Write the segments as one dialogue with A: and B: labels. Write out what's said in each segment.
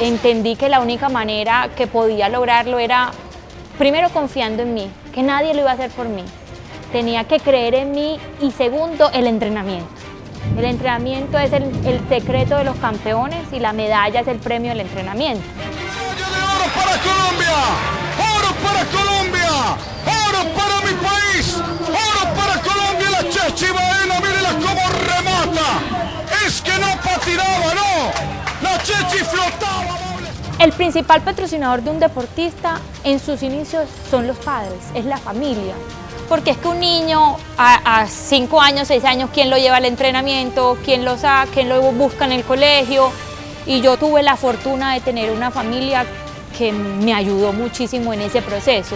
A: Entendí que la única manera que podía lograrlo era, primero, confiando en mí, que nadie lo iba a hacer por mí. Tenía que creer en mí y segundo, el entrenamiento. El entrenamiento es el secreto de los campeones y la medalla es el premio del entrenamiento.
B: ¡Medalla de oro para Colombia! ¡Oro para Colombia! ¡Oro para mi país! ¡Oro para Colombia! La Chechi Baena, mírenla cómo remata. Es que no patinaba, no. La Chechi flotaba.
A: El principal patrocinador de un deportista en sus inicios son los padres, es la familia. Porque es que un niño a 5 años, 6 años, ¿quién lo lleva al entrenamiento? ¿Quién lo saca? ¿Quién lo busca en el colegio? Y yo tuve la fortuna de tener una familia que me ayudó muchísimo en ese proceso.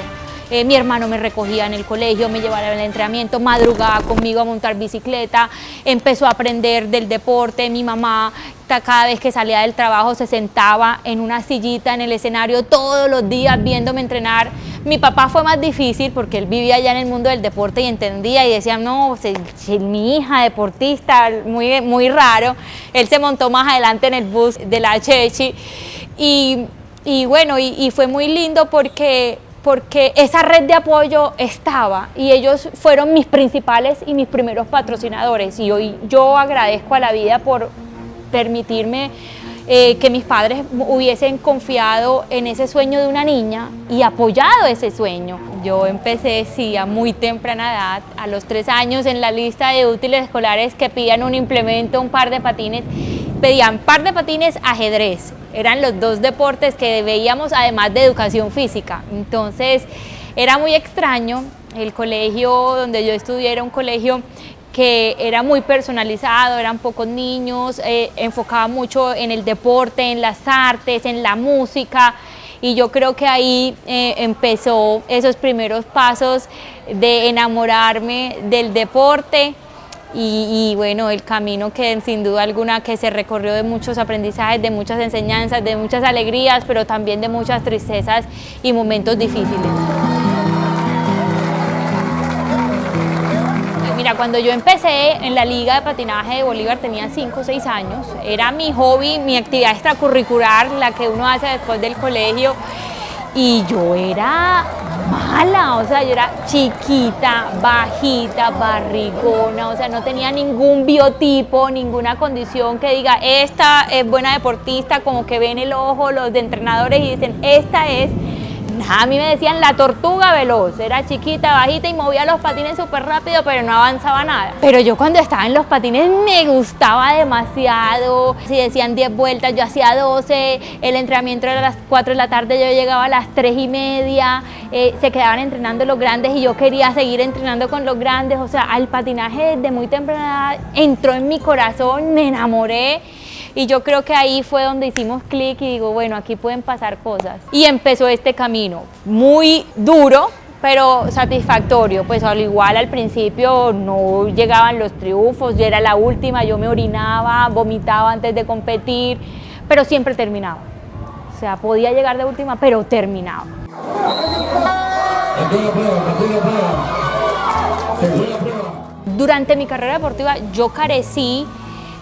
A: Mi hermano me recogía en el colegio, me llevaba al entrenamiento, madrugaba conmigo a montar bicicleta, empezó a aprender del deporte. Mi mamá, cada vez que salía del trabajo, se sentaba en una sillita en el escenario todos los días viéndome entrenar. Mi papá fue más difícil porque él vivía ya en el mundo del deporte y entendía y decía, no, mi hija deportista, muy raro. Él se montó más adelante en el bus de la Chechi y bueno, y fue muy lindo porque esa red de apoyo estaba y ellos fueron mis principales y mis primeros patrocinadores y hoy yo agradezco a la vida por permitirme que mis padres hubiesen confiado en ese sueño de una niña y apoyado ese sueño. Yo empecé, sí, a muy temprana edad, a los 3 años, en la lista de útiles escolares que pedían un implemento, un par de patines, pedían par de patines, ajedrez. Eran los 2 deportes que veíamos además de educación física. Entonces era muy extraño. El colegio donde yo estudié era un colegio que era muy personalizado, eran pocos niños, enfocaba mucho en el deporte, en las artes, en la música. Y yo creo que ahí empezó esos primeros pasos de enamorarme del deporte. Y bueno, el camino que sin duda alguna que se recorrió de muchos aprendizajes, de muchas enseñanzas, de muchas alegrías, pero también de muchas tristezas y momentos difíciles. Mira, cuando yo empecé en la Liga de Patinaje de Bolívar tenía 5 o 6 años, era mi hobby, mi actividad extracurricular, la que uno hace después del colegio, y yo era mala, o sea, yo era chiquita, bajita, barrigona, o sea, no tenía ningún biotipo, ninguna condición que diga, esta es buena deportista, como que ven el ojo los de entrenadores y dicen, esta es. A mí me decían la tortuga veloz, era chiquita, bajita y movía los patines súper rápido, pero no avanzaba nada. Pero yo cuando estaba en los patines me gustaba demasiado. Si decían 10 vueltas, yo hacía 12, el entrenamiento era a las 4 de la tarde, yo llegaba a las 3:30, se quedaban entrenando los grandes y yo quería seguir entrenando con los grandes. O sea, el patinaje desde muy temprana edad entró en mi corazón, me enamoré. Y yo creo que ahí fue donde hicimos clic y digo, bueno, aquí pueden pasar cosas. Y empezó este camino, muy duro, pero satisfactorio. Pues al igual al principio no llegaban los triunfos, yo era la última, yo me orinaba, vomitaba antes de competir, pero siempre terminaba. O sea, podía llegar de última, pero terminaba. Durante mi carrera deportiva yo carecí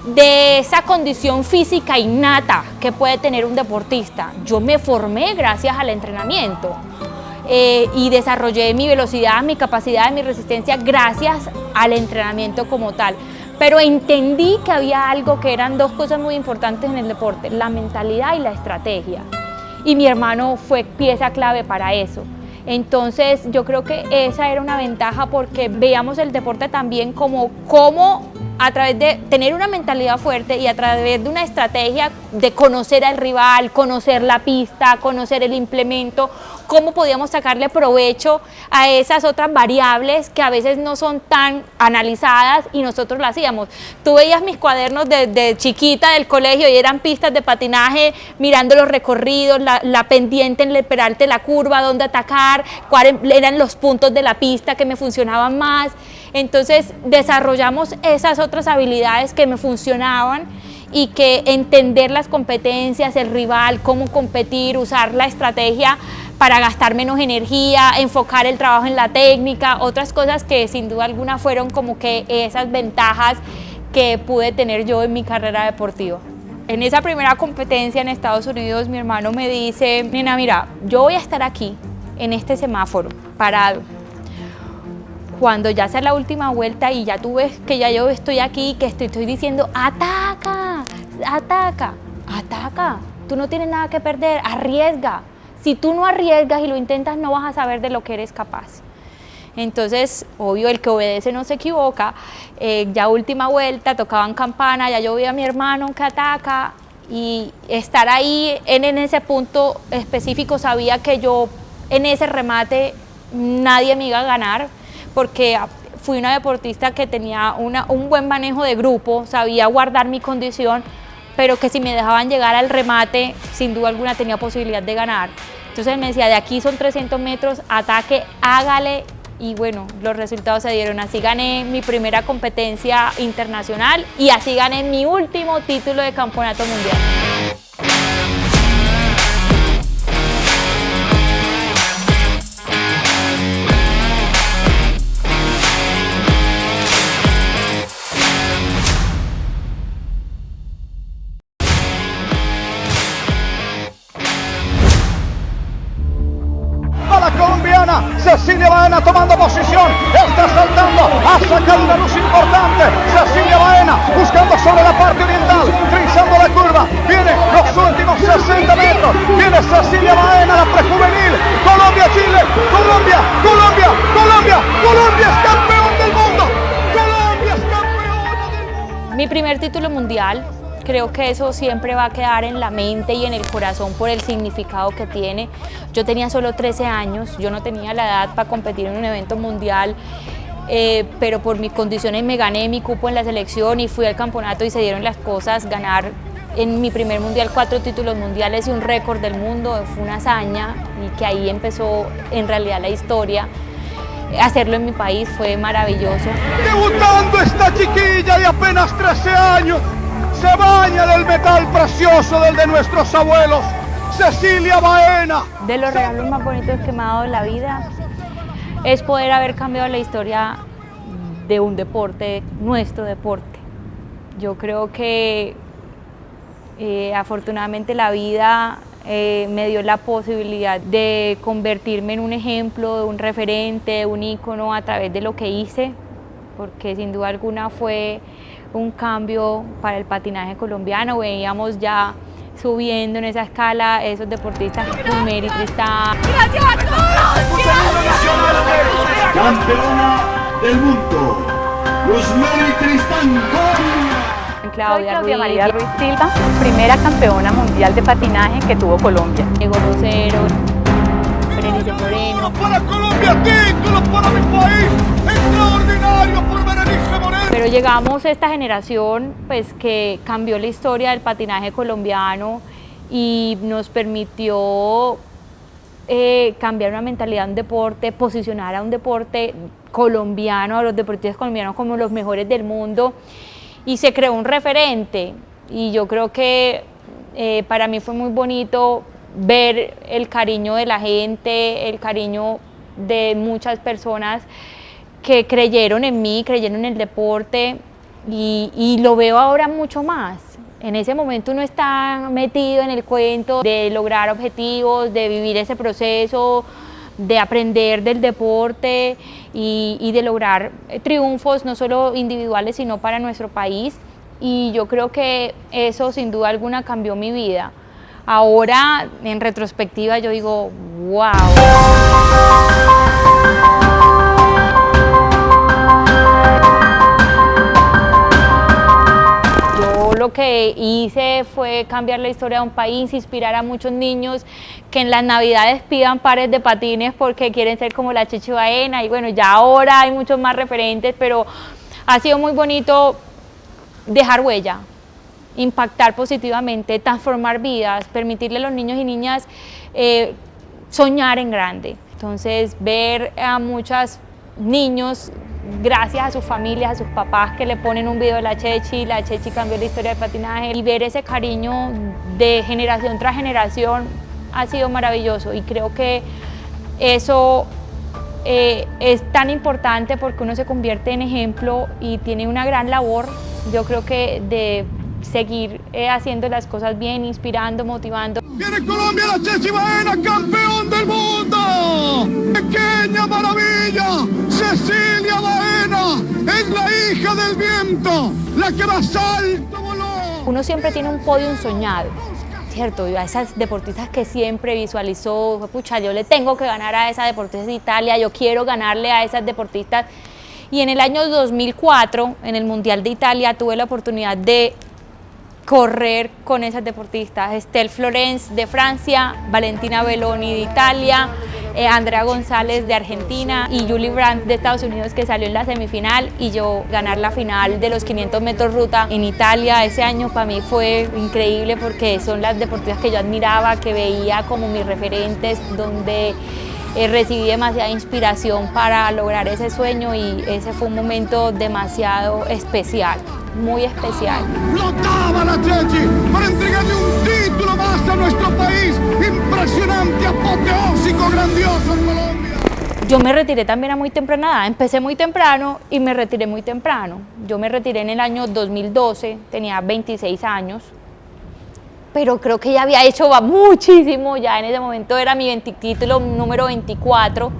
A: de esa condición física innata que puede tener un deportista. Yo me formé gracias al entrenamiento y desarrollé mi velocidad, mi capacidad, mi resistencia gracias al entrenamiento como tal. Pero entendí que había algo que eran 2 cosas muy importantes en el deporte, la mentalidad y la estrategia. Y mi hermano fue pieza clave para eso. Entonces yo creo que esa era una ventaja porque veíamos el deporte también como a través de tener una mentalidad fuerte y a través de una estrategia de conocer al rival, conocer la pista, conocer el implemento, cómo podíamos sacarle provecho a esas otras variables que a veces no son tan analizadas y nosotros lo hacíamos. Tú veías mis cuadernos de chiquita del colegio y eran pistas de patinaje, mirando los recorridos, la pendiente en el peralte, la curva, dónde atacar, cuáles eran los puntos de la pista que me funcionaban más. Entonces desarrollamos esas otras habilidades que me funcionaban y que entender las competencias, el rival, cómo competir, usar la estrategia para gastar menos energía, enfocar el trabajo en la técnica, otras cosas que sin duda alguna fueron como que esas ventajas que pude tener yo en mi carrera deportiva. En esa primera competencia en Estados Unidos, mi hermano me dice, nena, mira, yo voy a estar aquí, en este semáforo, parado. Cuando ya sea la última vuelta y ya tú ves que ya yo estoy aquí, que estoy diciendo, ataca, ataca, ataca. Tú no tienes nada que perder, arriesga. Si tú no arriesgas y lo intentas, no vas a saber de lo que eres capaz. Entonces, obvio, el que obedece no se equivoca. Ya última vuelta, tocaban campana, ya yo vi a mi hermano que ataca, y estar ahí en ese punto específico, sabía que yo en ese remate nadie me iba a ganar, porque fui una deportista que tenía un buen manejo de grupo, sabía guardar mi condición, pero que si me dejaban llegar al remate, sin duda alguna tenía posibilidad de ganar. Entonces me decía, de aquí son 300 metros, ataque, hágale. Y bueno, los resultados se dieron. Así gané mi primera competencia internacional y así gané mi último título de campeonato mundial.
B: La colombiana Cecilia Baena tomando posición, está saltando, ha sacado una luz importante. Cecilia Baena buscando sobre la parte oriental, trizando la curva, viene los últimos 60 metros, viene Cecilia Baena, la prejuvenil. Colombia, Chile, Colombia, Colombia, Colombia, Colombia es campeón del mundo, Colombia es campeona del mundo.
A: Mi primer título mundial. Creo que eso siempre va a quedar en la mente y en el corazón por el significado que tiene. Yo tenía solo 13 años, yo no tenía la edad para competir en un evento mundial, pero por mis condiciones me gané mi cupo en la selección y fui al campeonato y se dieron las cosas. Ganar en mi primer mundial 4 títulos mundiales y un récord del mundo fue una hazaña, y que ahí empezó en realidad la historia. Hacerlo en mi país fue maravilloso.
B: Debutando esta chiquilla de apenas 13 años. Se baña del metal precioso del de nuestros abuelos, Cecilia Baena.
A: De los regalos más bonitos que me ha dado la vida es poder haber cambiado la historia de un deporte, nuestro deporte. Yo creo que afortunadamente la vida me dio la posibilidad de convertirme en un ejemplo, de un referente, un ícono a través de lo que hice, porque sin duda alguna fue un cambio para el patinaje colombiano. Veíamos ya subiendo en esa escala esos deportistas como Mary Tristán.
C: ¡Gracias a todos!
D: Campeona del mundo, Luzmeri Tristán.
A: Claudia,
E: Soy Claudia María Ruiz Silva, primera campeona mundial de patinaje que tuvo Colombia.
A: Diego Rosero, Berenice Moreno.
B: Para Colombia, título para mi país, extraordinario por Berenice Moreno.
A: Pero llegamos a esta generación pues, que cambió la historia del patinaje colombiano y nos permitió cambiar una mentalidad de un deporte, posicionar a un deporte colombiano, a los deportistas colombianos como los mejores del mundo, y se creó un referente. Y yo creo que para mí fue muy bonito ver el cariño de la gente, el cariño de muchas personas que creyeron en mí, creyeron en el deporte, y lo veo ahora mucho más. En ese momento uno está metido en el cuento de lograr objetivos, de vivir ese proceso, de aprender del deporte y de lograr triunfos no solo individuales sino para nuestro país, y yo creo que eso sin duda alguna cambió mi vida. Ahora en retrospectiva yo digo, wow. Lo que hice fue cambiar la historia de un país, inspirar a muchos niños que en las navidades pidan pares de patines porque quieren ser como la Chechi Baena, y bueno, ya ahora hay muchos más referentes, pero ha sido muy bonito dejar huella, impactar positivamente, transformar vidas, permitirle a los niños y niñas soñar en grande. Entonces, ver a muchos niños, gracias a sus familias, a sus papás que le ponen un video de la Chechi cambió la historia del patinaje, y ver ese cariño de generación tras generación ha sido maravilloso, y creo que eso es tan importante porque uno se convierte en ejemplo y tiene una gran labor, yo creo que de seguir haciendo las cosas bien, inspirando, motivando.
B: Viene Colombia, la Chechi Baena, campeón del mundo. Pequeña maravilla, Cecilia Baena es la hija del viento, la que más alto voló.
A: Uno siempre tiene un podium soñado, ¿cierto? Y a esas deportistas que siempre visualizó, pucha, yo le tengo que ganar a esa deportista de Italia, yo quiero ganarle a esas deportistas. Y en el año 2004, en el Mundial de Italia, tuve la oportunidad de correr con esas deportistas, Estelle Florence de Francia, Valentina Belloni de Italia, Andrea González de Argentina y Julie Brandt de Estados Unidos, que salió en la semifinal, y yo ganar la final de los 500 metros ruta en Italia. Ese año para mí fue increíble porque son las deportistas que yo admiraba, que veía como mis referentes, donde recibí demasiada inspiración para lograr ese sueño, y ese fue un momento demasiado especial, muy especial.
B: Flotaba la Chechi para entregarle un título más a nuestro país. Impresionante, apoteósico, grandioso en Colombia.
A: Yo me retiré también a muy temprana edad, empecé muy temprano y me retiré muy temprano. Yo me retiré en el año 2012, tenía 26 años. Pero creo que ya había hecho muchísimo, ya en ese momento era mi título número 24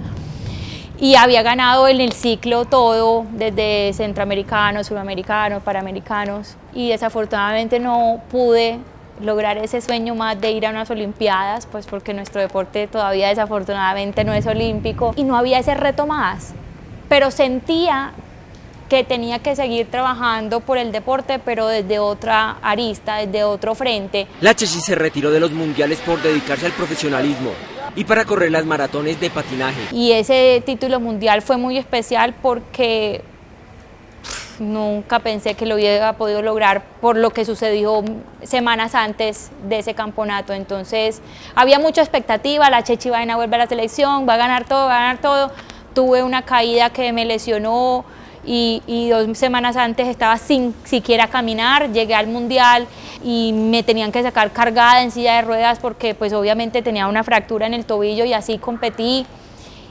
A: y había ganado en el ciclo todo, desde centroamericanos, sudamericanos, panamericanos, y desafortunadamente no pude lograr ese sueño más de ir a unas olimpiadas, pues porque nuestro deporte todavía desafortunadamente no es olímpico y no había ese reto más, pero sentía que tenía que seguir trabajando por el deporte, pero desde otra arista, desde otro frente.
F: La Chechi se retiró de los mundiales por dedicarse al profesionalismo y para correr las maratones de patinaje.
A: Y ese título mundial fue muy especial porque nunca pensé que lo hubiera podido lograr por lo que sucedió semanas antes de ese campeonato. Entonces había mucha expectativa, la Chechi Baena vuelve a la selección, va a ganar todo, va a ganar todo. Tuve una caída que me lesionó, y 2 semanas antes estaba sin siquiera caminar, llegué al mundial y me tenían que sacar cargada en silla de ruedas porque pues obviamente tenía una fractura en el tobillo, y así competí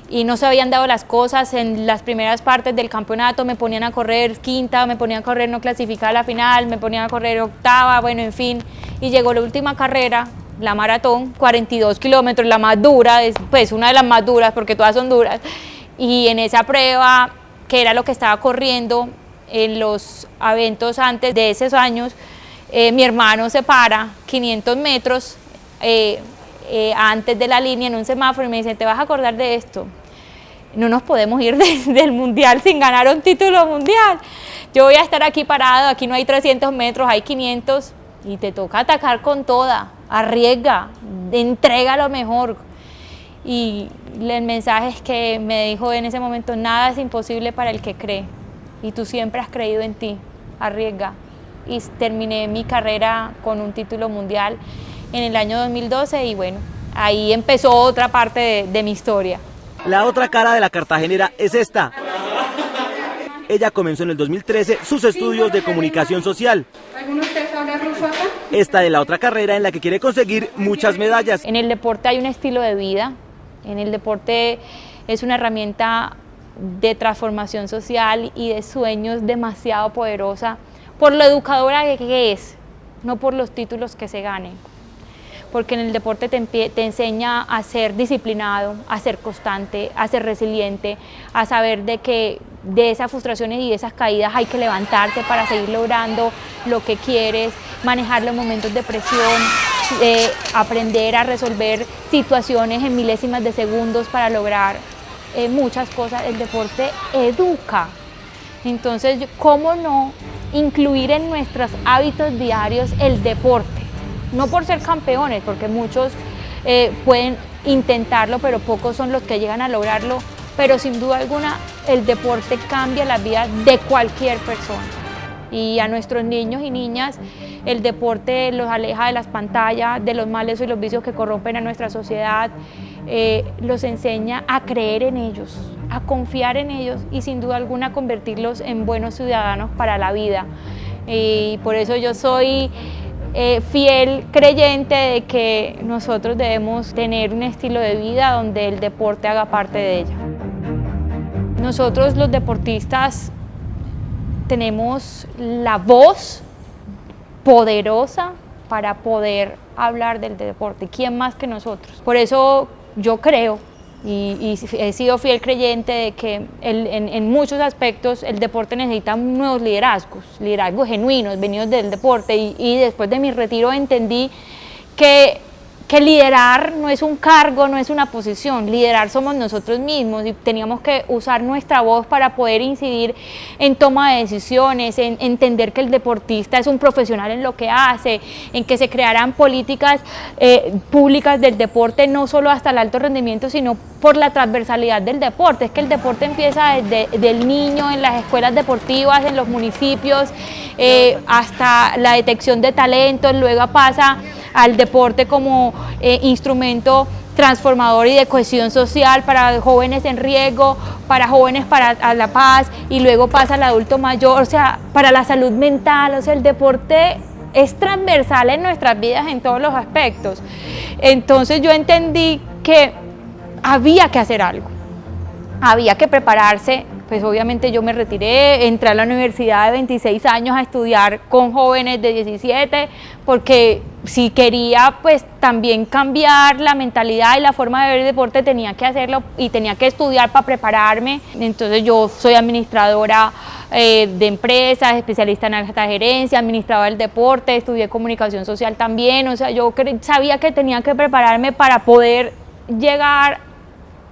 A: y no se habían dado las cosas. En las primeras partes del campeonato me ponían a correr quinta, me ponían a correr no clasificada a la final, me ponían a correr octava, bueno, en fin, y llegó la última carrera, la maratón, 42 kilómetros, la más dura, pues una de las más duras porque todas son duras, y en esa prueba, que era lo que estaba corriendo en los eventos antes de esos años, mi hermano se para 500 metros antes de la línea en un semáforo y me dice: te vas a acordar de esto, no nos podemos ir del mundial sin ganar un título mundial, yo voy a estar aquí parado, aquí no hay 300 metros, hay 500 y te toca atacar con toda, arriesga, entrega lo mejor. Y el mensaje es que me dijo en ese momento: nada es imposible para el que cree, y tú siempre has creído en ti, arriesga. Y terminé mi carrera con un título mundial en el año 2012 y bueno, ahí empezó otra parte de mi historia.
F: La otra cara de la cartagenera es esta. Ella comenzó en el 2013 sus estudios de comunicación social.
C: ¿Alguno de ustedes habla ruso acá?
F: Esta de la otra carrera en la que quiere conseguir muchas medallas.
A: En el deporte hay un estilo de vida, en el deporte es una herramienta de transformación social y de sueños demasiado poderosa por lo educadora que es, no por los títulos que se ganen. Porque en el deporte te enseña a ser disciplinado, a ser constante, a ser resiliente, a saber de que de esas frustraciones y de esas caídas hay que levantarte para seguir logrando lo que quieres, manejar los momentos de presión, aprender a resolver situaciones en milésimas de segundos para lograr muchas cosas. El deporte educa. Entonces, ¿cómo no incluir en nuestros hábitos diarios el deporte? No por ser campeones, porque muchos pueden intentarlo, pero pocos son los que llegan a lograrlo, pero sin duda alguna el deporte cambia la vida de cualquier persona. Y a nuestros niños y niñas el deporte los aleja de las pantallas, de los males y los vicios que corrompen a nuestra sociedad, los enseña a creer en ellos, a confiar en ellos y sin duda alguna convertirlos en buenos ciudadanos para la vida. Y por eso yo soy fiel creyente de que nosotros debemos tener un estilo de vida donde el deporte haga parte de ella. Nosotros los deportistas tenemos la voz poderosa para poder hablar del deporte. ¿Quién más que nosotros? Por eso yo creo y he sido fiel creyente de que en muchos aspectos el deporte necesita nuevos liderazgos genuinos, venidos del deporte, y después de mi retiro entendí que liderar no es un cargo, no es una posición, liderar somos nosotros mismos y teníamos que usar nuestra voz para poder incidir en toma de decisiones, en entender que el deportista es un profesional en lo que hace, en que se crearan políticas públicas del deporte, no solo hasta el alto rendimiento, sino por la transversalidad del deporte. Es que el deporte empieza desde el niño, en las escuelas deportivas, en los municipios, hasta la detección de talentos, luego pasa al deporte como instrumento transformador y de cohesión social para jóvenes en riesgo, para jóvenes para la paz, y luego pasa al adulto mayor, o sea, para la salud mental. O sea, el deporte es transversal en nuestras vidas en todos los aspectos. Entonces yo entendí que había que hacer algo, había que prepararse. Pues obviamente yo me retiré, entré a la universidad de 26 años a estudiar con jóvenes de 17, porque si quería pues también cambiar la mentalidad y la forma de ver el deporte, tenía que hacerlo y tenía que estudiar para prepararme. Entonces yo soy administradora de empresas, especialista en alta gerencia, administradora del deporte, estudié comunicación social también. O sea, yo sabía que tenía que prepararme para poder llegar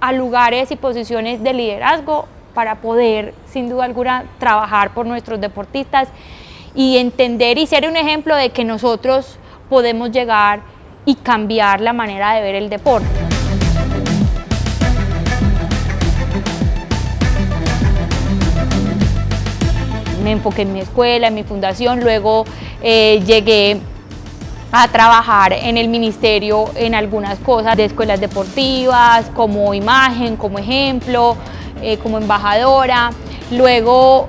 A: a lugares y posiciones de liderazgo, para poder, sin duda alguna, trabajar por nuestros deportistas y entender y ser un ejemplo de que nosotros podemos llegar y cambiar la manera de ver el deporte. Me enfoqué en mi escuela, en mi fundación, luego llegué a trabajar en el ministerio en algunas cosas de escuelas deportivas, como imagen, como ejemplo, como embajadora. Luego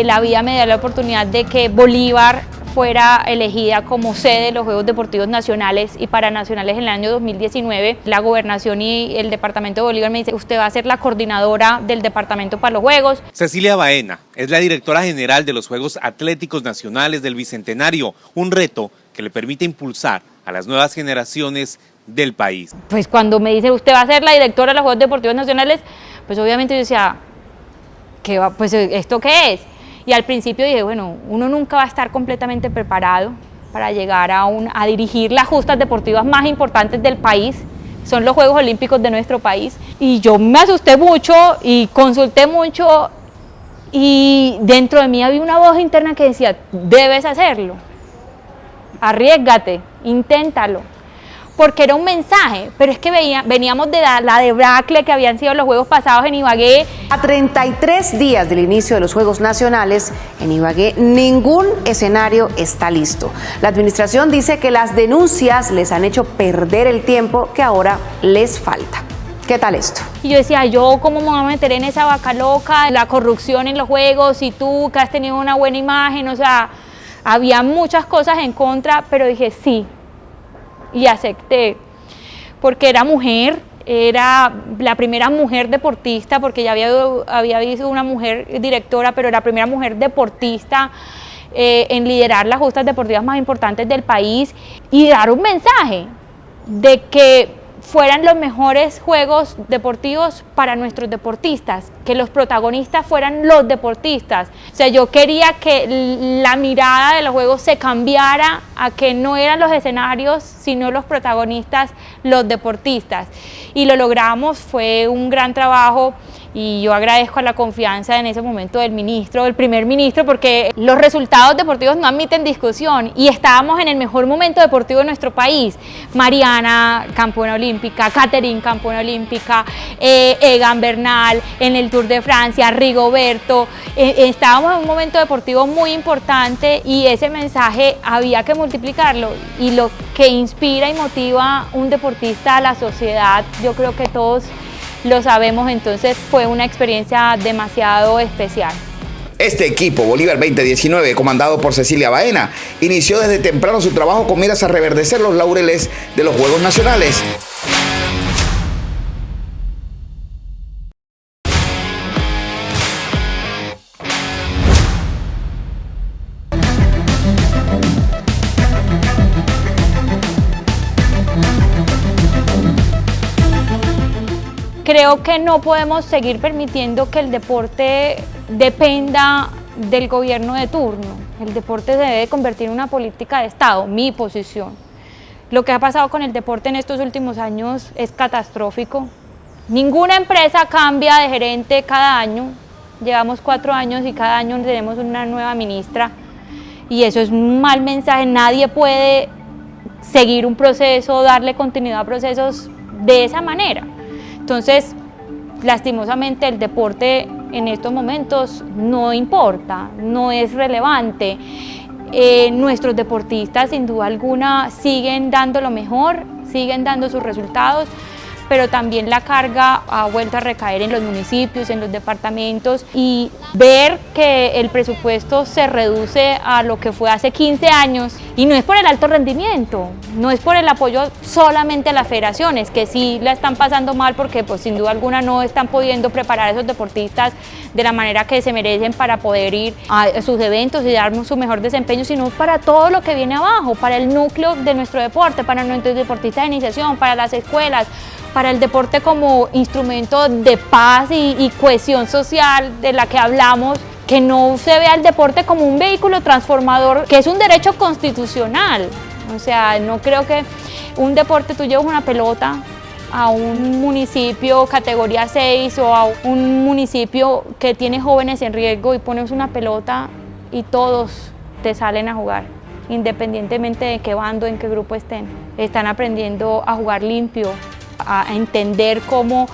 A: la vida me dio la oportunidad de que Bolívar fuera elegida como sede de los Juegos Deportivos Nacionales y Paranacionales en el año 2019. La gobernación y el departamento de Bolívar me dice: usted va a ser la coordinadora del departamento para los Juegos.
G: Cecilia Baena es la directora general de los Juegos Atléticos Nacionales del Bicentenario, un reto que le permite impulsar a las nuevas generaciones del país.
A: Pues cuando me dice: usted va a ser la directora de los Juegos Deportivos Nacionales, pues obviamente yo decía: ¿qué va? Pues ¿esto qué es? Y al principio dije, bueno, uno nunca va a estar completamente preparado para llegar a dirigir las justas deportivas más importantes del país. Son los Juegos Olímpicos de nuestro país. Y yo me asusté mucho y consulté mucho, y dentro de mí había una voz interna que decía: debes hacerlo, arriésgate, inténtalo. Porque era un mensaje, pero es que veníamos de la debacle que habían sido los Juegos pasados en Ibagué.
H: A 33 días del inicio de los Juegos Nacionales, en Ibagué ningún escenario está listo. La administración dice que las denuncias les han hecho perder el tiempo que ahora les falta. ¿Qué tal esto? Y
A: yo decía: ¿yo cómo me voy a meter en esa vaca loca, la corrupción en los Juegos, y tú que has tenido una buena imagen? O sea, había muchas cosas en contra, pero dije sí. Y acepté, porque era mujer, era la primera mujer deportista, porque ya había habido una mujer directora, pero era la primera mujer deportista en liderar las justas deportivas más importantes del país, y dar un mensaje de que fueran los mejores Juegos Deportivos para nuestros deportistas, que los protagonistas fueran los deportistas. O sea, yo quería que la mirada de los Juegos se cambiara a que no eran los escenarios, sino los protagonistas, los deportistas. Y lo logramos, fue un gran trabajo, y yo agradezco a la confianza en ese momento del primer ministro, porque los resultados deportivos no admiten discusión, y estábamos en el mejor momento deportivo de nuestro país. Mariana, campeona olímpica; Catherine, campeona olímpica; Egan Bernal en el Tour de Francia; Rigoberto. Estábamos en un momento deportivo muy importante, y ese mensaje había que multiplicarlo, y lo que inspira y motiva un deportista a la sociedad, yo creo que todos lo sabemos. Entonces fue una experiencia demasiado especial.
I: Este equipo, Bolívar 2019, comandado por Cecilia Baena, inició desde temprano su trabajo con miras a reverdecer los laureles de los Juegos Nacionales.
A: Creo que no podemos seguir permitiendo que el deporte dependa del gobierno de turno. El deporte se debe convertir en una política de Estado, mi posición. Lo que ha pasado con el deporte en estos últimos años es catastrófico. Ninguna empresa cambia de gerente cada año. Llevamos 4 años y cada año tenemos una nueva ministra. Y eso es un mal mensaje. Nadie puede seguir un proceso, darle continuidad a procesos de esa manera. Entonces, lastimosamente el deporte en estos momentos no importa, no es relevante. Nuestros deportistas sin duda alguna siguen dando lo mejor, siguen dando sus resultados, pero también la carga ha vuelto a recaer en los municipios, en los departamentos, y ver que el presupuesto se reduce a lo que fue hace 15 años, y no es por el alto rendimiento, no es por el apoyo solamente a las federaciones, que sí la están pasando mal porque pues sin duda alguna no están pudiendo preparar a esos deportistas de la manera que se merecen para poder ir a sus eventos y dar su mejor desempeño, sino para todo lo que viene abajo, para el núcleo de nuestro deporte, para nuestros deportistas de iniciación, para las escuelas, para el deporte como instrumento de paz y cohesión social de la que hablamos, que no se vea el deporte como un vehículo transformador, que es un derecho constitucional. O sea, no creo que un deporte, tú llevas una pelota a un municipio categoría 6 o a un municipio que tiene jóvenes en riesgo y pones una pelota y todos te salen a jugar, independientemente de qué bando, en qué grupo estén. Están aprendiendo a jugar limpio, a entender cómo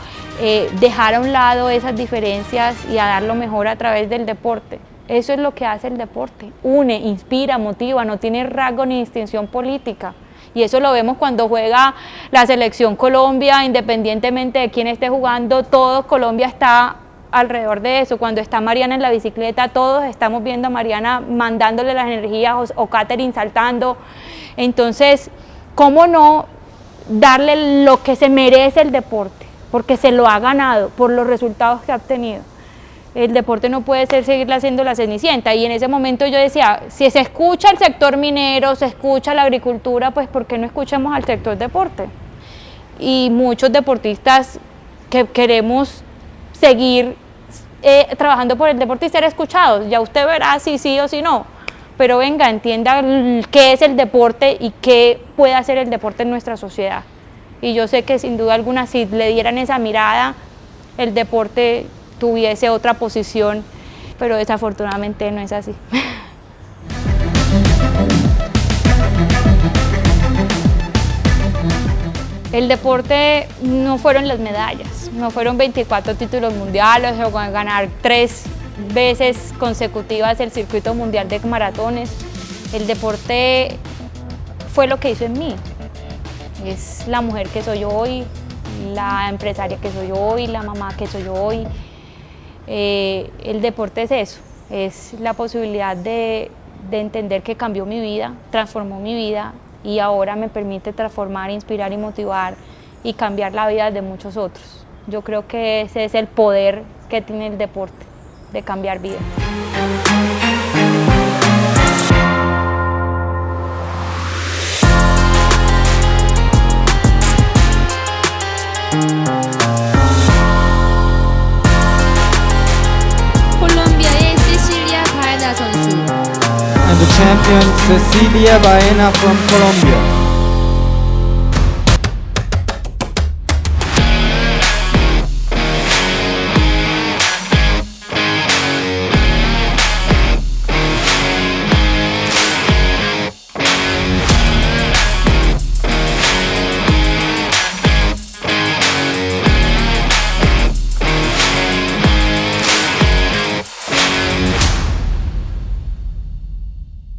A: dejar a un lado esas diferencias y a dar lo mejor a través del deporte. Eso es lo que hace el deporte, une, inspira, motiva, no tiene rasgo ni distinción política. Y eso lo vemos cuando juega la selección Colombia, independientemente de quién esté jugando, todo Colombia está alrededor de eso. Cuando está Mariana en la bicicleta, todos estamos viendo a Mariana mandándole las energías o Katherine saltando. Entonces, ¿cómo no darle lo que se merece el deporte? Porque se lo ha ganado por los resultados que ha obtenido. El deporte no puede seguirle haciendo la cenicienta, y en ese momento yo decía, si se escucha el sector minero, se escucha la agricultura, pues ¿por qué no escuchamos al sector deporte? Y muchos deportistas que queremos seguir trabajando por el deporte y ser escuchados, ya usted verá si sí o si no, pero venga, entienda qué es el deporte y qué puede hacer el deporte en nuestra sociedad. Y yo sé que sin duda alguna, si le dieran esa mirada, el deporte tuviese otra posición, pero desafortunadamente no es así. El deporte no fueron las medallas, no fueron 24 títulos mundiales o ganar 3 veces consecutivas el circuito mundial de maratones. El deporte fue lo que hizo en mí. Es la mujer que soy hoy, la empresaria que soy hoy, la mamá que soy hoy. El deporte es eso, es la posibilidad de entender que cambió mi vida, transformó mi vida y ahora me permite transformar, inspirar y motivar y cambiar la vida de muchos otros. Yo creo que ese es el poder que tiene el deporte, de cambiar vidas.
J: 콜롬비아의 세실리아 바에나 선수.
K: And the champion Cecilia Baena from Colombia.